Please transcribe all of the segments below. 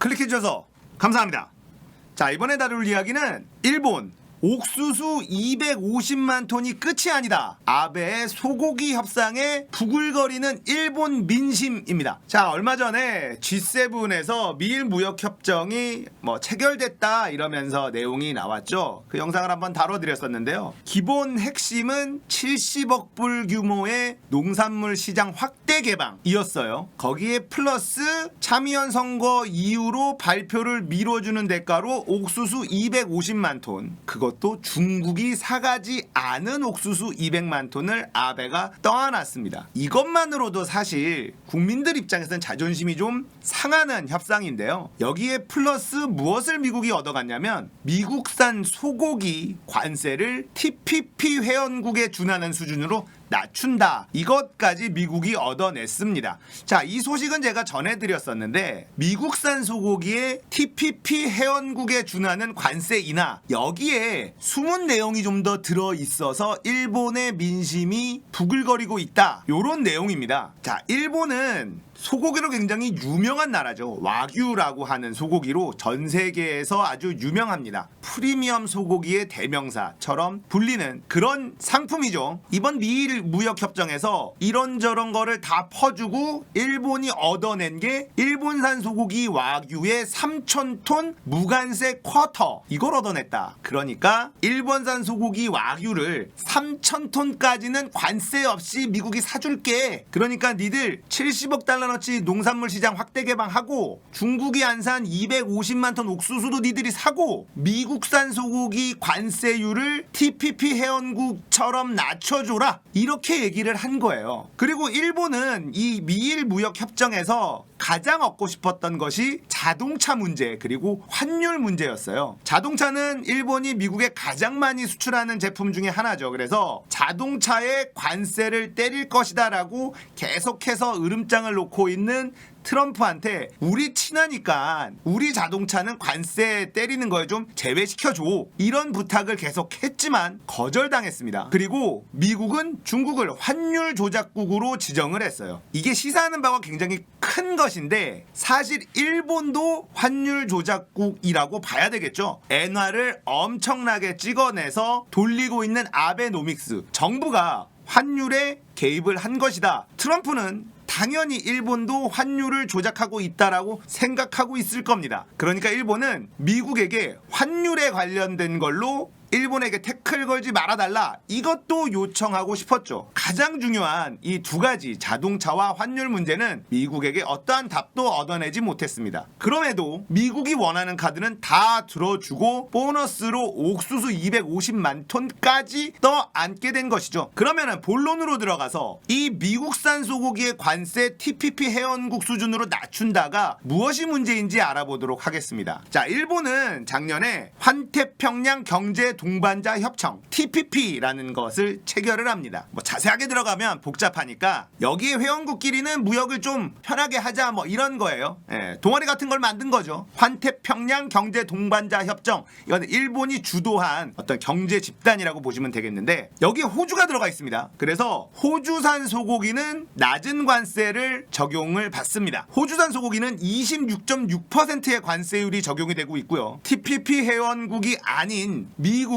클릭해주셔서 감사합니다. 자, 이번에 다룰 이야기는 일본 옥수수 250만 톤이 끝이 아니다. 아베의 소고기 협상에 부글거리는 일본 민심입니다. 자, 얼마 전에 G7에서 미일 무역 협정이 체결됐다 이러면서 내용이 나왔죠. 그 영상을 한번 다뤄드렸었는데요. 기본 핵심은 70억 불 규모의 농산물 시장 확대 개방이었어요. 거기에 플러스 참의원 선거 이후로 발표를 미뤄주는 대가로 옥수수 250만 톤, 그것도 중국이 사가지 않은 옥수수 200만 톤을 아베가 떠안았습니다. 이것만으로도 사실 국민들 입장에서는 자존심이 좀 상하는 협상인데요. 여기에 플러스 무엇을 미국이 얻어갔냐면 미국산 소고기 관세를 TPP 회원국에 준하는 수준으로 낮춘다. 이것까지 미국이 얻어냈습니다. 자, 이 소식은 제가 전해드렸었는데 미국산 소고기에 TPP 회원국에 준하는 관세 인하, 여기에 숨은 내용이 좀 더 들어있어서 일본의 민심이 부글거리고 있다. 요런 내용입니다. 자, 일본은 소고기로 굉장히 유명한 나라죠. 와규라고 하는 소고기로 전 세계에서 아주 유명합니다. 프리미엄 소고기의 대명사처럼 불리는 그런 상품이죠. 이번 미일 무역협정에서 이런저런 거를 다 퍼주고 일본이 얻어낸 게 일본산 소고기 와규의 3,000톤 무관세 쿼터, 이걸 얻어냈다. 그러니까 일본산 소고기 와규를 3,000톤까지는 관세 없이 미국이 사줄게. 그러니까 니들 70억 달러 어치 농산물 시장 확대 개방하고 중국이 안 산 250만 톤 옥수수도 니들이 사고 미국산 소고기 관세율을 TPP 회원국처럼 낮춰줘라, 이렇게 얘기를 한 거예요. 그리고 일본은 이 미일 무역 협정에서 가장 얻고 싶었던 것이 자동차 문제 그리고 환율 문제였어요. 자동차는 일본이 미국에 가장 많이 수출하는 제품 중에 하나죠. 그래서 자동차에 관세를 때릴 것이다 라고 계속해서 으름장을 놓고 있는 트럼프한테 우리 친하니까 우리 자동차는 관세 때리는 거에 좀 제외시켜줘, 이런 부탁을 계속 했지만 거절당했습니다. 그리고 미국은 중국을 환율 조작국으로 지정을 했어요. 이게 시사하는 바가 굉장히 큰 것인데 사실 일본도 환율 조작국이라고 봐야 되겠죠. 엔화를 엄청나게 찍어내서 돌리고 있는 아베노믹스, 정부가 환율에 개입을 한 것이다. 트럼프는 당연히 일본도 환율을 조작하고 있다라고 생각하고 있을 겁니다. 그러니까 일본은 미국에게 환율에 관련된 걸로 일본에게 태클 걸지 말아달라, 이것도 요청하고 싶었죠. 가장 중요한 이 두 가지 자동차와 환율 문제는 미국에게 어떠한 답도 얻어내지 못했습니다. 그럼에도 미국이 원하는 카드는 다 들어주고 보너스로 옥수수 250만 톤까지 떠안게 된 것이죠. 그러면은 본론으로 들어가서 이 미국산 소고기의 관세 TPP 회원국 수준으로 낮춘다가 무엇이 문제인지 알아보도록 하겠습니다. 자, 일본은 작년에 환태평양 경제 동반자 협정 TPP라는 것을 체결을 합니다. 자세하게 들어가면 복잡하니까 여기에 회원국끼리는 무역을 좀 편하게 하자 이런 거예요. 동아리 같은 걸 만든 거죠. 환태평양 경제 동반자 협정, 이건 일본이 주도한 어떤 경제 집단이라고 보시면 되겠는데 여기에 호주가 들어가 있습니다. 그래서 호주산 소고기는 낮은 관세를 적용을 받습니다. 호주산 소고기는 26.6%의 관세율이 적용이 되고 있고요. TPP 회원국이 아닌 미국은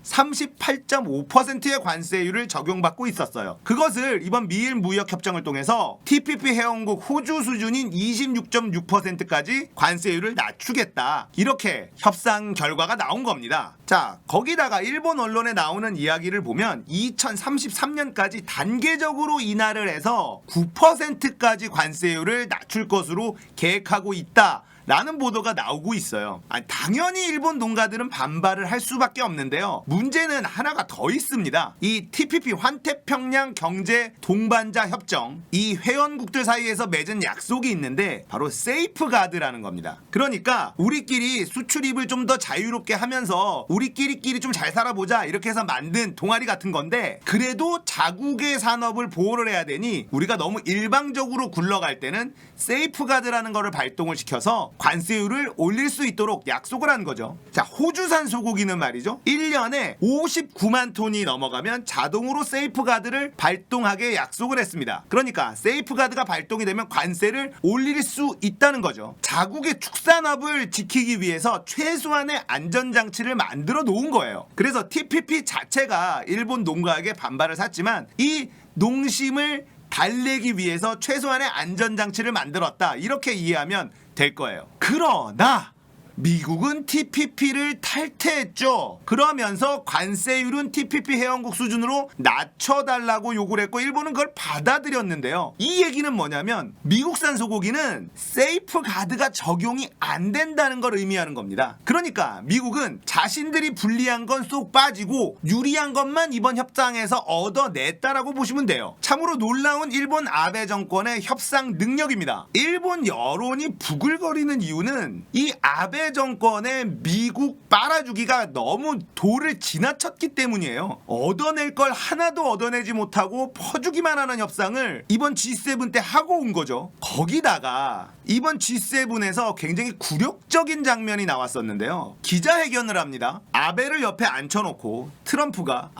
38.5%의 관세율을 적용받고 있었어요. 그것을 이번 미일 무역협정을 통해서 TPP 회원국 호주 수준인 26.6%까지 관세율을 낮추겠다, 이렇게 협상 결과가 나온 겁니다. 자, 거기다가 일본 언론에 나오는 이야기를 보면 2033년까지 단계적으로 인하를 해서 9%까지 관세율을 낮출 것으로 계획하고 있다 라는 보도가 나오고 있어요. 당연히 일본 농가들은 반발을 할 수밖에 없는데요. 문제는 하나가 더 있습니다. 이 TPP 환태평양 경제 동반자 협정, 이 회원국들 사이에서 맺은 약속이 있는데 바로 세이프가드라는 겁니다. 그러니까 우리끼리 수출입을 좀 더 자유롭게 하면서 우리끼리 좀 잘 살아보자, 이렇게 해서 만든 동아리 같은 건데, 그래도 자국의 산업을 보호를 해야 되니 우리가 너무 일방적으로 굴러갈 때는 세이프가드라는 거를 발동을 시켜서 관세율을 올릴 수 있도록 약속을 한 거죠. 자, 호주산 소고기는 말이죠. 1년에 59만 톤이 넘어가면 자동으로 세이프가드를 발동하게 약속을 했습니다. 그러니까 세이프가드가 발동이 되면 관세를 올릴 수 있다는 거죠. 자국의 축산업을 지키기 위해서 최소한의 안전장치를 만들어 놓은 거예요. 그래서 TPP 자체가 일본 농가에게 반발을 샀지만 이 농심을 달래기 위해서 최소한의 안전장치를 만들었다, 이렇게 이해하면 될 거예요. 그러나 미국은 TPP를 탈퇴했죠. 그러면서 관세율은 TPP 회원국 수준으로 낮춰달라고 요구를 했고 일본은 그걸 받아들였는데요. 이 얘기는 뭐냐면 미국산 소고기는 세이프가드가 적용이 안 된다는 걸 의미하는 겁니다. 그러니까 미국은 자신들이 불리한 건 쏙 빠지고 유리한 것만 이번 협상에서 얻어냈다라고 보시면 돼요. 참으로 놀라운 일본 아베 정권의 협상 능력입니다. 일본 여론이 부글거리는 이유는 이 아베 정권의 미국 빨아주기가 너무 도를 지나쳤기 때문이에요. 얻어낼 걸 하나도 얻어내지 못하고 퍼주기만 하는 협상을 이번 G7 때 하고 온 거죠. 거기다가 이번 G7에서 굉장히 굴욕적인 장면이 나왔었는데요. 기자회견을 합니다. 아베를 옆에 앉혀놓고 트럼프가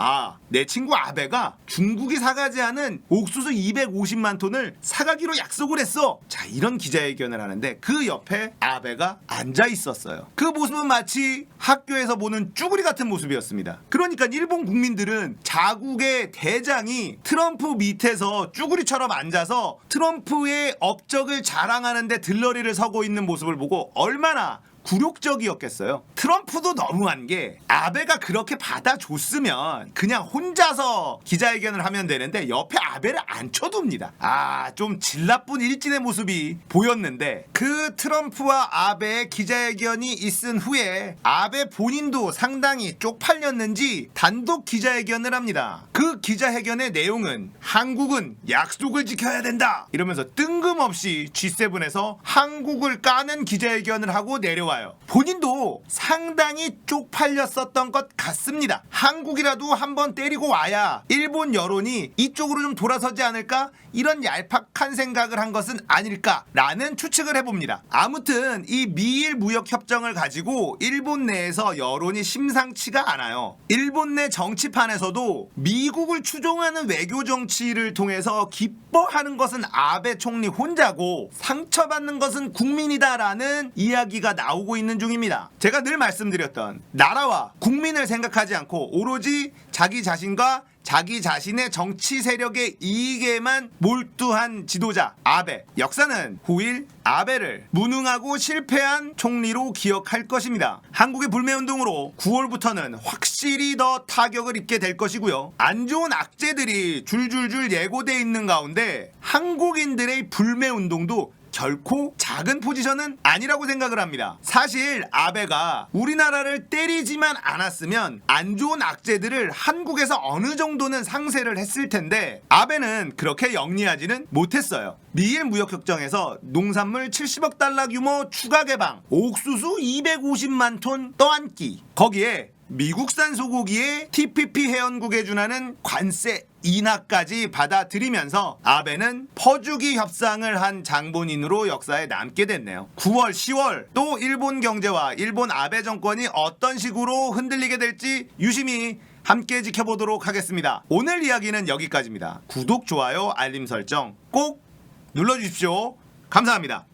내 친구 아베가 중국이 사가지 않은 옥수수 250만 톤을 사가기로 약속을 했어. 자, 이런 기자회견을 하는데 그 옆에 아베가 앉아 있었어요. 그 모습은 마치 학교에서 보는 쭈구리 같은 모습이었습니다. 그러니까 일본 국민들은 자국의 대장이 트럼프 밑에서 쭈구리처럼 앉아서 트럼프의 업적을 자랑하는데 들러리를 서고 있는 모습을 보고 얼마나 굴욕적이었겠어요. 트럼프도 너무한 게 아베가 그렇게 받아줬으면 그냥 혼자서 기자회견을 하면 되는데 옆에 아베를 앉혀둡니다. 좀 질 나쁜 일진의 모습이 보였는데 그 트럼프와 아베의 기자회견이 있은 후에 아베 본인도 상당히 쪽팔렸는지 단독 기자회견을 합니다. 그 기자회견의 내용은 한국은 약속을 지켜야 된다 이러면서 뜬금없이 G7에서 한국을 까는 기자회견을 하고 내려와 본인도 상당히 쪽팔렸었던 것 같습니다. 한국이라도 한번 때리고 와야 일본 여론이 이쪽으로 좀 돌아서지 않을까? 이런 얄팍한 생각을 한 것은 아닐까라는 추측을 해봅니다. 아무튼 이 미일 무역협정을 가지고 일본 내에서 여론이 심상치가 않아요. 일본 내 정치판에서도 미국을 추종하는 외교 정치를 통해서 기뻐하는 것은 아베 총리 혼자고 상처받는 것은 국민이다라는 이야기가 나오고 있는 중입니다. 제가 늘 말씀드렸던 나라와 국민을 생각하지 않고 오로지 자기 자신과 자기 자신의 정치 세력의 이익에만 몰두한 지도자 아베. 역사는 후일 아베를 무능하고 실패한 총리로 기억할 것입니다. 한국의 불매운동으로 9월부터는 확실히 더 타격을 입게 될 것이고요. 안 좋은 악재들이 줄줄줄 예고돼 있는 가운데 한국인들의 불매운동도 결코 작은 포지션은 아니라고 생각을 합니다. 사실 아베가 우리나라를 때리지만 않았으면 안 좋은 악재들을 한국에서 어느 정도는 상쇄를 했을 텐데 아베는 그렇게 영리하지는 못했어요. 미일 무역협정에서 농산물 70억 달러 규모 추가 개방, 옥수수 250만 톤 떠안기, 거기에 미국산 소고기에 TPP 회원국에 준하는 관세 인하까지 받아들이면서 아베는 퍼주기 협상을 한 장본인으로 역사에 남게 됐네요. 9월, 10월 또 일본 경제와 일본 아베 정권이 어떤 식으로 흔들리게 될지 유심히 함께 지켜보도록 하겠습니다. 오늘 이야기는 여기까지입니다. 구독, 좋아요, 알림 설정 꼭 눌러주십시오. 감사합니다.